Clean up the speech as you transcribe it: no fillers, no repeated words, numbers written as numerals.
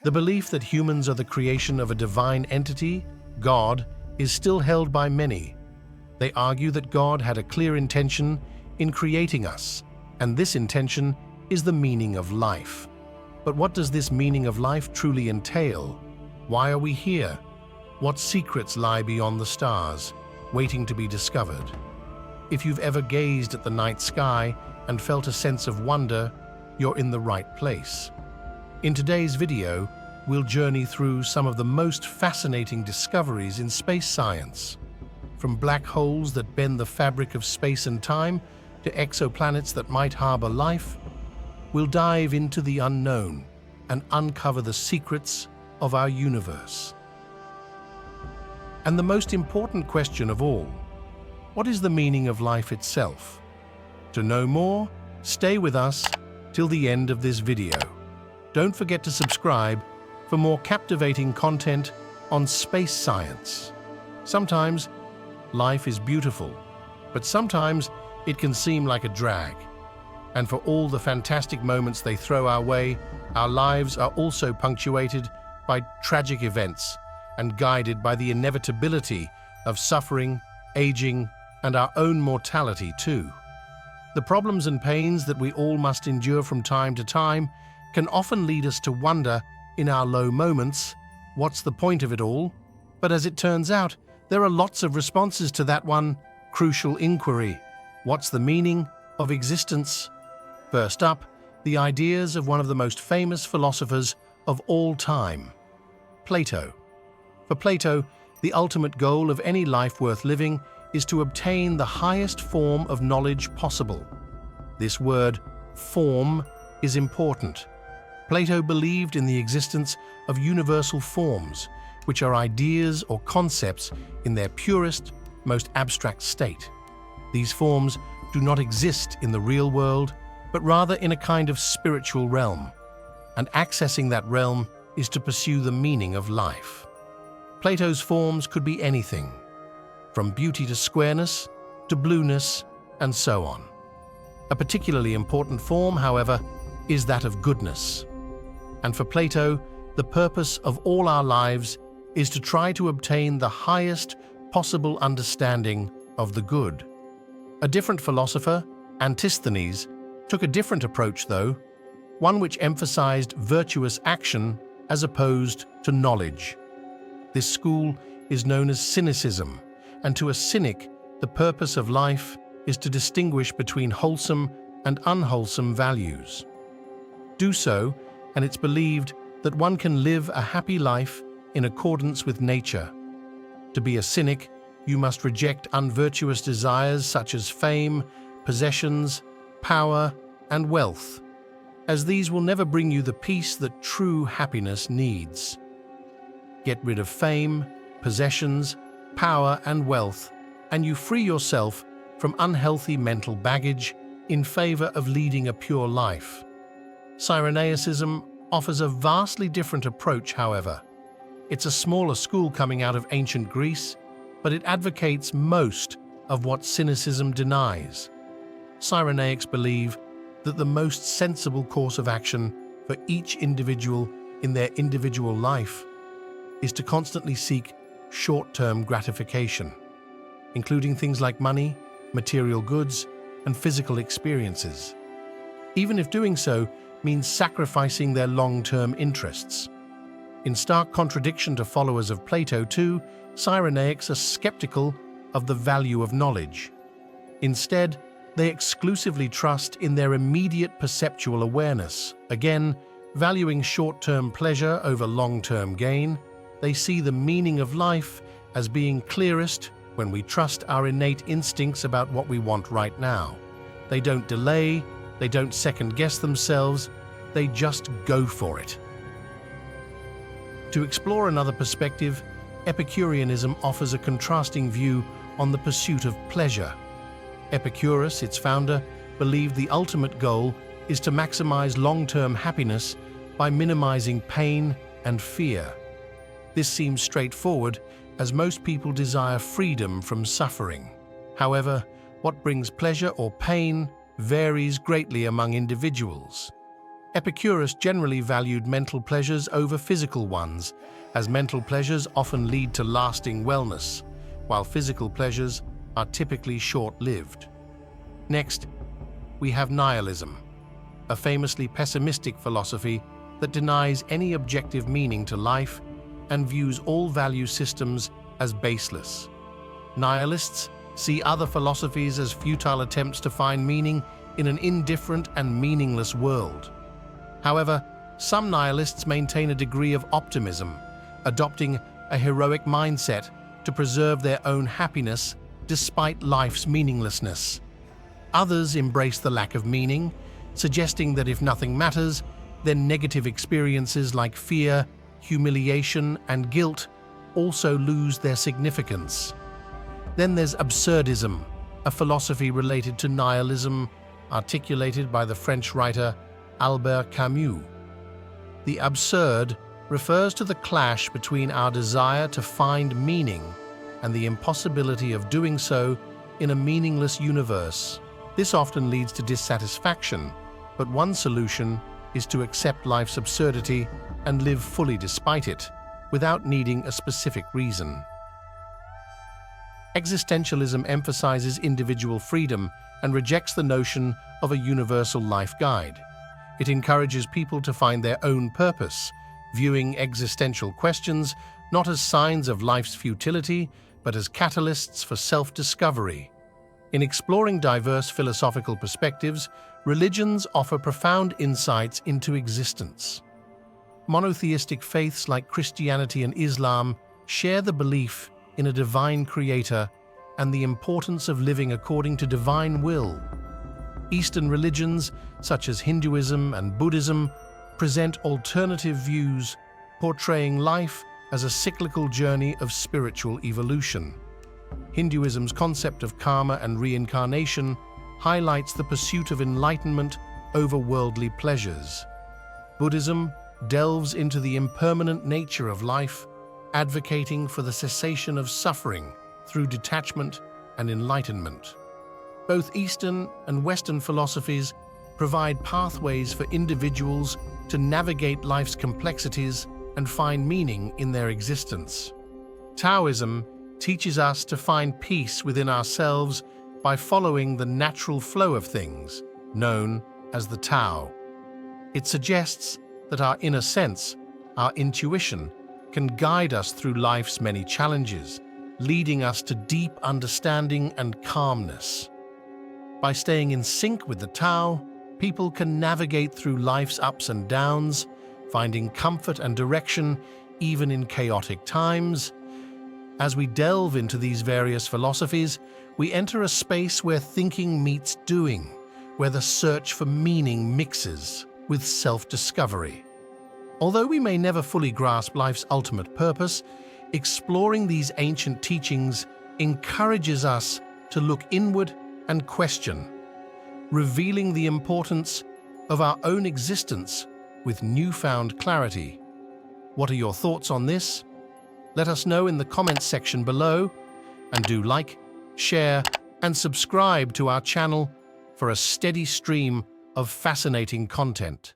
The belief that humans are the creation of a divine entity, God, is still held by many. They argue that God had a clear intention in creating us, and this intention is the meaning of life. But what does this meaning of life truly entail? Why are we here? What secrets lie beyond the stars, waiting to be discovered? If you've ever gazed at the night sky and felt a sense of wonder, you're in the right place. In today's video, we'll journey through some of the most fascinating discoveries in space science. From black holes that bend the fabric of space and time to exoplanets that might harbor life, we'll dive into the unknown and uncover the secrets of our universe. And the most important question of all, what is the meaning of life itself? To know more, stay with us till the end of this video. Don't forget to subscribe for more captivating content on space science. Sometimes life is beautiful, but sometimes it can seem like a drag. And for all the fantastic moments they throw our way, our lives are also punctuated by tragic events and guided by the inevitability of suffering, aging, and our own mortality too. The problems and pains that we all must endure from time to time can often lead us to wonder, in our low moments, what's the point of it all? But as it turns out, there are lots of responses to that one crucial inquiry. What's the meaning of existence? First up, the ideas of one of the most famous philosophers of all time, Plato. For Plato, the ultimate goal of any life worth living is to obtain the highest form of knowledge possible. This word, form, is important. Plato believed in the existence of universal forms, which are ideas or concepts in their purest, most abstract state. These forms do not exist in the real world, but rather in a kind of spiritual realm, and accessing that realm is to pursue the meaning of life. Plato's forms could be anything, from beauty to squareness, to blueness, and so on. A particularly important form, however, is that of goodness. And for Plato, the purpose of all our lives is to try to obtain the highest possible understanding of the good. A different philosopher, Antisthenes, took a different approach though, one which emphasized virtuous action as opposed to knowledge. This school is known as cynicism, and to a cynic, the purpose of life is to distinguish between wholesome and unwholesome values. Do so, and it's believed that one can live a happy life in accordance with nature. To be a cynic, you must reject unvirtuous desires such as fame, possessions, power, and wealth, as these will never bring you the peace that true happiness needs. Get rid of fame, possessions, power, and wealth, and you free yourself from unhealthy mental baggage in favor of leading a pure life. Cyrenaicism offers a vastly different approach, however. It's a smaller school coming out of ancient Greece, but it advocates most of what cynicism denies. Cyrenaics believe that the most sensible course of action for each individual in their individual life is to constantly seek short-term gratification, including things like money, material goods, and physical experiences, even if doing so means sacrificing their long-term interests. In stark contradiction to followers of Plato too, Cyrenaics are skeptical of the value of knowledge. Instead, they exclusively trust in their immediate perceptual awareness. Again, valuing short-term pleasure over long-term gain, they see the meaning of life as being clearest when we trust our innate instincts about what we want right now. They don't delay, they don't second-guess themselves, they just go for it. To explore another perspective, Epicureanism offers a contrasting view on the pursuit of pleasure. Epicurus, its founder, believed the ultimate goal is to maximize long-term happiness by minimizing pain and fear. This seems straightforward, as most people desire freedom from suffering. However, what brings pleasure or pain varies greatly among individuals. Epicurus generally valued mental pleasures over physical ones, as mental pleasures often lead to lasting wellness, while physical pleasures are typically short-lived. Next, we have nihilism, a famously pessimistic philosophy that denies any objective meaning to life and views all value systems as baseless. Nihilists see other philosophies as futile attempts to find meaning in an indifferent and meaningless world. However, some nihilists maintain a degree of optimism, adopting a heroic mindset to preserve their own happiness despite life's meaninglessness. Others embrace the lack of meaning, suggesting that if nothing matters, then negative experiences like fear, humiliation, and guilt also lose their significance. Then there's absurdism, a philosophy related to nihilism articulated by the French writer Albert Camus. The absurd refers to the clash between our desire to find meaning and the impossibility of doing so in a meaningless universe. This often leads to dissatisfaction, but one solution is to accept life's absurdity and live fully despite it, without needing a specific reason. Existentialism emphasizes individual freedom and rejects the notion of a universal life guide. It encourages people to find their own purpose, viewing existential questions not as signs of life's futility, but as catalysts for self-discovery. In exploring diverse philosophical perspectives, religions offer profound insights into existence. Monotheistic faiths like Christianity and Islam share the belief in a divine creator and the importance of living according to divine will. Eastern religions, such as Hinduism and Buddhism, present alternative views, portraying life as a cyclical journey of spiritual evolution. Hinduism's concept of karma and reincarnation highlights the pursuit of enlightenment over worldly pleasures. Buddhism delves into the impermanent nature of life, advocating for the cessation of suffering through detachment and enlightenment. Both Eastern and Western philosophies provide pathways for individuals to navigate life's complexities and find meaning in their existence. Taoism teaches us to find peace within ourselves by following the natural flow of things, known as the Tao. It suggests that our inner sense, our intuition, can guide us through life's many challenges, leading us to deep understanding and calmness. By staying in sync with the Tao, people can navigate through life's ups and downs, finding comfort and direction even in chaotic times. As we delve into these various philosophies, we enter a space where thinking meets doing, where the search for meaning mixes with self-discovery. Although we may never fully grasp life's ultimate purpose, exploring these ancient teachings encourages us to look inward and question, revealing the importance of our own existence with newfound clarity. What are your thoughts on this? Let us know in the comments section below, and do like, share, and subscribe to our channel for a steady stream of fascinating content.